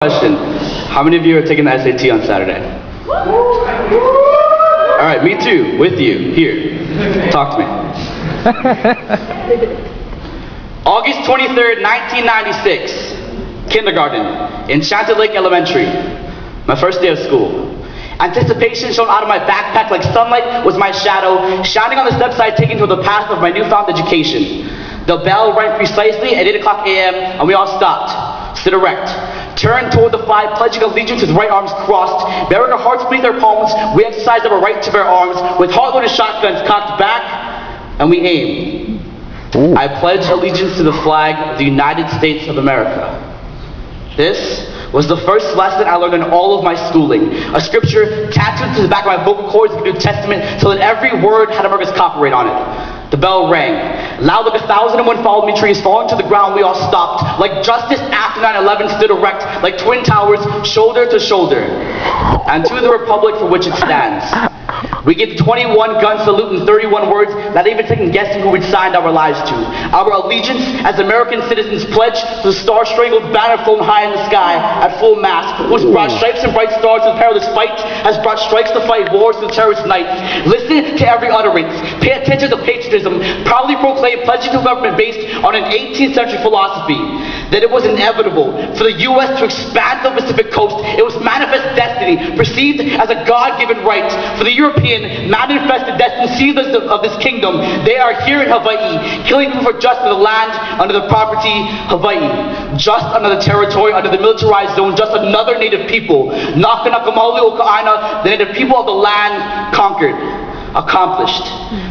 Question. How many of you are taking the SAT on Saturday? Alright, me too, with you, here. Talk to me. August 23rd, 1996, kindergarten, Enchanted Lake Elementary. My first day of school. Anticipation shone out of my backpack like sunlight was my shadow, shining on the steps I had taken to the path of my newfound education. The bell rang precisely at 8 o'clock a.m. and we all stopped, stood erect, turned toward the flag, pledging allegiance with right arms crossed, bearing our hearts beneath our palms. We exercised our right to bear arms with heart-loaded shotguns cocked back, and we aimed. Ooh. I pledge allegiance to the flag of the United States of America. This was the first lesson I learned in all of my schooling. A scripture tattooed to the back of my vocal cords of the New Testament so that every word had America's copyright on it. The bell rang. Loud like 1,001 fallen me trees falling to the ground, we all stopped. Like justice after 9/11 stood erect, like twin towers, shoulder to shoulder. And to the republic for which it stands. We give 21 gun salute in 31 words, not even second guessing who we'd signed our lives to. Our allegiance as American citizens pledged to the star-strangled banner flown high in the sky at full mast, whose broad stripes and bright stars with perilous fight has brought strikes to fight wars with terrorist nights. Listen to every utterance. Pay attention to patriotism. Proudly proclaim pledging to a government based on an 18th century philosophy that it was inevitable for the U.S. to expand the Pacific coast. It was manifest destiny, perceived as a God-given right. For the European, manifested destined seedless of this kingdom, they are here in Hawaii, killing people for just for the land, under the property, Hawaii. Just under the territory, under the militarized zone, just another native people. Nakanakamauli o Ka'aina, the native people of the land conquered, accomplished.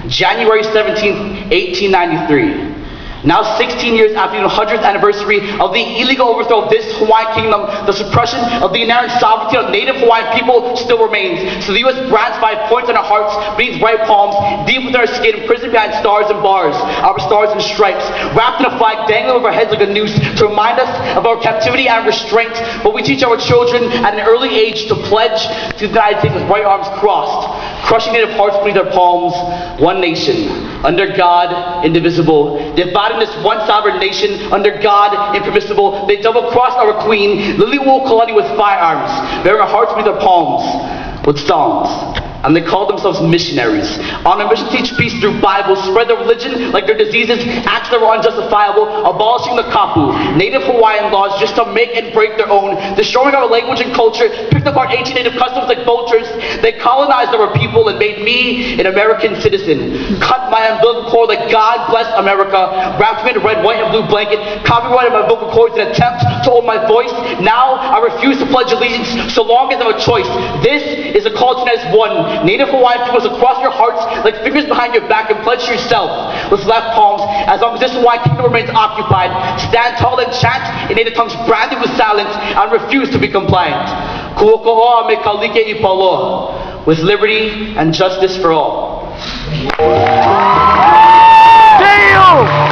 January 17th, 1893. Now 16 years after the 100th anniversary of the illegal overthrow of this Hawaiian kingdom, the suppression of the inherent sovereignty of native Hawaiian people still remains. So the U.S. brands 5 points on our hearts, beneath right palms, deep within our skin, imprisoned behind stars and bars, our stars and stripes, wrapped in a flag dangling over our heads like a noose to remind us of our captivity and restraint. But we teach our children at an early age to pledge to the United States with right arms crossed, crushing native hearts beneath our palms. One nation, under God, indivisible, divided this one sovereign nation, under God, impermissible. They double-crossed our queen, Liliuokalani, Kalani, with firearms, bearing our hearts beneath our palms, with songs. And they called themselves missionaries, on a mission to teach peace through Bible, spread their religion like their diseases, acts that were unjustifiable, abolishing the kapu, native Hawaiian laws just to make and break their own, destroying our language and culture, picked apart ancient native customs like vultures. They colonized our people and made me an American citizen. Cut my umbilical cord like God bless America, wrapped me in a red, white, and blue blanket, copyrighted my vocal cords in an attempt to hold my voice. Now I refuse to pledge allegiance so long as I have a choice. This is a call to unite as one. Native Hawaiian peoples across your hearts like fingers behind your back and pledge to yourself with left palms. As long as this Hawaiian kingdom remains occupied, stand tall and chant in native tongues branded with silence and refuse to be compliant. Kuoko'oa me kalike I paloa, with liberty and justice for all. Damn!